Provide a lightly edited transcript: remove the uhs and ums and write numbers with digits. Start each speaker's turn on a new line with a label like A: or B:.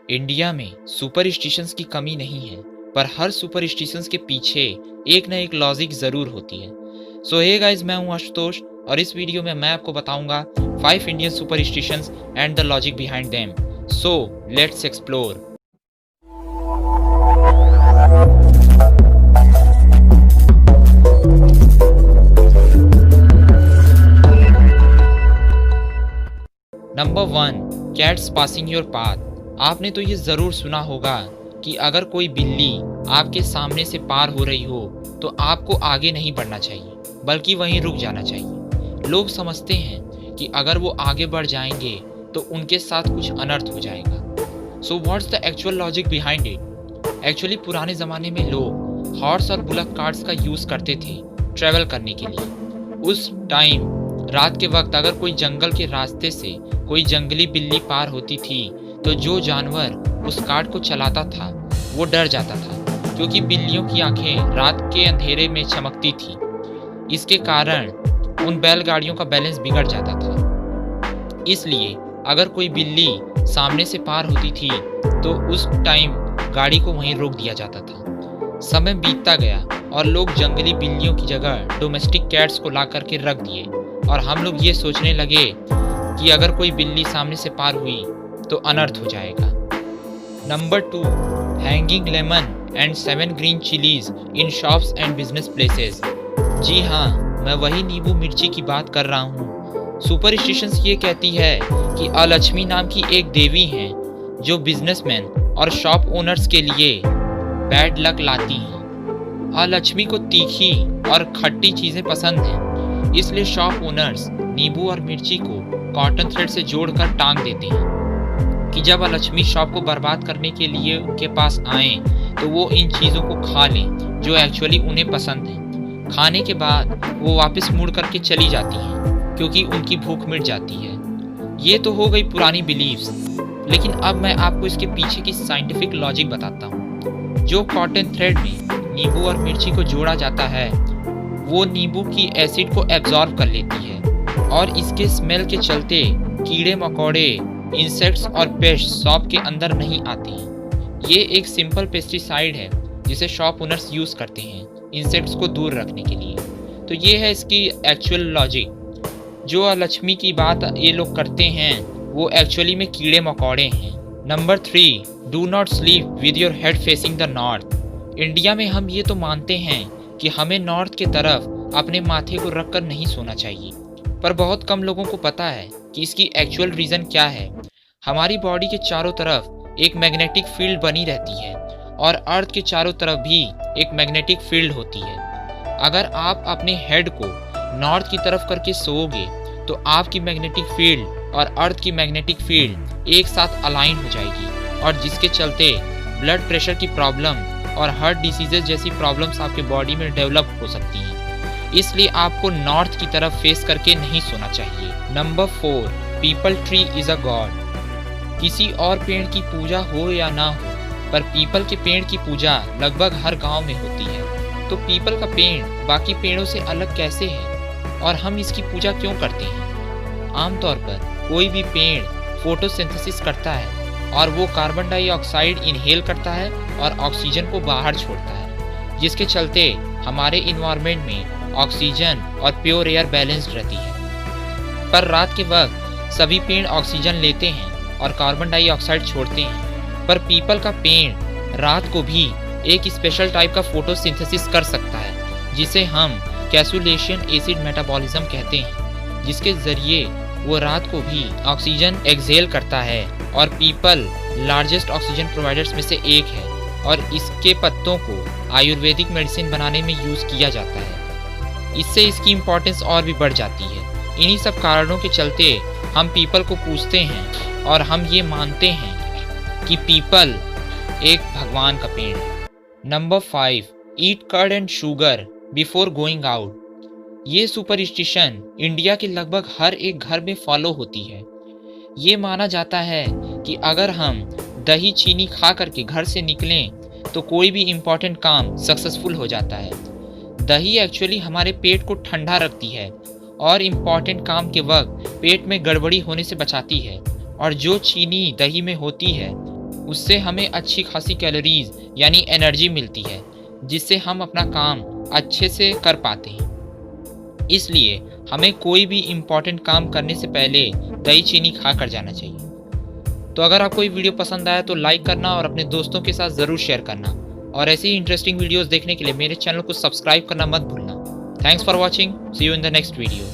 A: India में superstitions की कमी नहीं है, पर हर सुपरस्टिशंस के पीछे एक ना एक लॉजिक ज़रूर होती है। सो हे गाइस, मैं हूं आशुतोष और इस वीडियो में मैं आपको बताऊंगा 5 Indian superstitions and the logic behind them. So let's explore. Number 1, cats passing your path. आपने तो ये ज़रूर सुना होगा कि अगर कोई बिल्ली आपके सामने से पार हो रही हो तो आपको आगे नहीं बढ़ना चाहिए, बल्कि वहीं रुक जाना चाहिए। लोग समझते हैं कि अगर वो आगे बढ़ जाएंगे तो उनके साथ कुछ अनर्थ हो जाएगा। So what's the actual logic behind it? Actually पुराने ज़माने में लोग हॉर्स और बुलक कार्ट्स का यूज़ करते थे ट्रैवल करने के लिए। उस टाइम रात के वक्त अगर कोई जंगल के रास्ते से कोई जंगली बिल्ली पार होती थी तो जो जानवर उस कार्ट को चलाता था वो डर जाता था, क्योंकि बिल्लियों की आंखें रात के अंधेरे में चमकती थी। इसके कारण उन बैलगाड़ियों का बैलेंस बिगड़ जाता था। इसलिए अगर कोई बिल्ली सामने से पार होती थी तो उस टाइम गाड़ी को वहीं रोक दिया जाता था। समय बीतता गया और लोग जंगली बिल्लियों की जगह डोमेस्टिक कैट्स को ला करके रख दिए और हम लोग ये सोचने लगे कि अगर कोई बिल्ली सामने से पार हुई तो अनर्थ हो जाएगा। Number 2, hanging lemon and 7 green chillies in shops and business places. जी हाँ, मैं वही नींबू मिर्ची की बात कर रहा हूँ। सुपरस्टिशंस ये कहती है कि अलक्ष्मी नाम की एक देवी हैं जो बिजनेसमैन और शॉप ओनर्स के लिए बैड लक लाती हैं। अलक्ष्मी को तीखी और खट्टी चीज़ें पसंद हैं, इसलिए शॉप ओनर्स नींबू और मिर्ची को कॉटन थ्रेड से जोड़कर टांग देते हैं कि जब अलक्ष्मी शॉप को बर्बाद करने के लिए उनके पास आएं तो वो इन चीज़ों को खा लें जो एक्चुअली उन्हें पसंद है। खाने के बाद वो वापस मुड़ करके चली जाती हैं क्योंकि उनकी भूख मिट जाती है। ये तो हो गई पुरानी बिलीव्स, लेकिन अब मैं आपको इसके पीछे की साइंटिफिक लॉजिक बताता हूँ। जो कॉटन थ्रेड में नींबू और मिर्ची को जोड़ा जाता है वो नींबू की एसिड को एब्जॉर्ब कर लेती है और इसके स्मेल के चलते कीड़े मकोड़े, इंसेक्ट्स और पेस्ट शॉप के अंदर नहीं आते हैं। ये एक सिंपल पेस्टिसाइड है जिसे शॉप ओनर्स यूज़ करते हैं इंसेक्ट्स को दूर रखने के लिए। तो ये है इसकी एक्चुअल लॉजिक। जो अलक्ष्मी की बात ये लोग करते हैं वो एक्चुअली में कीड़े मकोड़े हैं। Number 3, do not sleep with your head facing the north. India में हम ये तो मानते हैं कि हमें नॉर्थ की तरफ अपने माथे को रख कर नहीं सोना चाहिए, पर बहुत कम लोगों को पता है कि इसकी एक्चुअल रीज़न क्या है। हमारी बॉडी के चारों तरफ एक मैग्नेटिक फील्ड बनी रहती है और अर्थ के चारों तरफ भी एक मैग्नेटिक फील्ड होती है। अगर आप अपने हेड को नॉर्थ की तरफ करके सोओगे तो आपकी मैग्नेटिक फील्ड और अर्थ की मैग्नेटिक फील्ड एक साथ अलाइन हो जाएगी, और जिसके चलते ब्लड प्रेशर की प्रॉब्लम और हार्ट डिसीजेज जैसी प्रॉब्लम्स आपके बॉडी में डेवलप हो सकती हैं। इसलिए आपको नॉर्थ की तरफ फेस करके नहीं सोना चाहिए। Number 4, people tree is a God. किसी और पेड़ की पूजा हो या ना हो, पर पीपल के पेड़ की पूजा लगभग हर गांव में होती है। तो पीपल का पेड़ बाकी पेड़ों से अलग कैसे है और हम इसकी पूजा क्यों करते हैं? आमतौर पर कोई भी पेड़ फोटोसिंथेसिस करता है और वो कार्बन डाइऑक्साइड इनहेल करता है और ऑक्सीजन को बाहर छोड़ता है, जिसके चलते हमारे इन्वायरमेंट में ऑक्सीजन और प्योर एयर बैलेंस्ड रहती है। पर रात के वक्त सभी पेड़ ऑक्सीजन लेते हैं और कार्बन डाइऑक्साइड छोड़ते हैं, पर पीपल का पेड़ रात को भी एक स्पेशल टाइप का फोटोसिंथेसिस कर सकता है जिसे हम कैसुलेशन एसिड मेटाबॉलिज्म कहते हैं, जिसके ज़रिए वो रात को भी ऑक्सीजन एक्सहेल करता है। और पीपल लार्जेस्ट ऑक्सीजन प्रोवाइडर्स में से एक है और इसके पत्तों को आयुर्वेदिक मेडिसिन बनाने में यूज़ किया जाता है। इससे इसकी इम्पोर्टेंस और भी बढ़ जाती है। इन्हीं सब कारणों के चलते हम पीपल को पूजते हैं और हम ये मानते हैं कि पीपल एक भगवान का पेड़ है। Number 5, eat curd and sugar before going out. ये सुपरस्टिशन इंडिया के लगभग हर एक घर में फॉलो होती है। ये माना जाता है कि अगर हम दही चीनी खा करके घर से निकलें तो कोई भी इम्पोर्टेंट काम सक्सेसफुल हो जाता है। दही एक्चुअली हमारे पेट को ठंडा रखती है और इम्पॉर्टेंट काम के वक्त पेट में गड़बड़ी होने से बचाती है। और जो चीनी दही में होती है उससे हमें अच्छी खासी कैलोरीज यानी एनर्जी मिलती है, जिससे हम अपना काम अच्छे से कर पाते हैं। इसलिए हमें कोई भी इम्पोर्टेंट काम करने से पहले दही चीनी खा कर जाना चाहिए। तो अगर आपको ये वीडियो पसंद आया तो लाइक करना और अपने दोस्तों के साथ ज़रूर शेयर करना, और ऐसी ही इंटरेस्टिंग वीडियोस देखने के लिए मेरे चैनल को सब्सक्राइब करना मत भूलना। Thanks for watching, see you in the next video.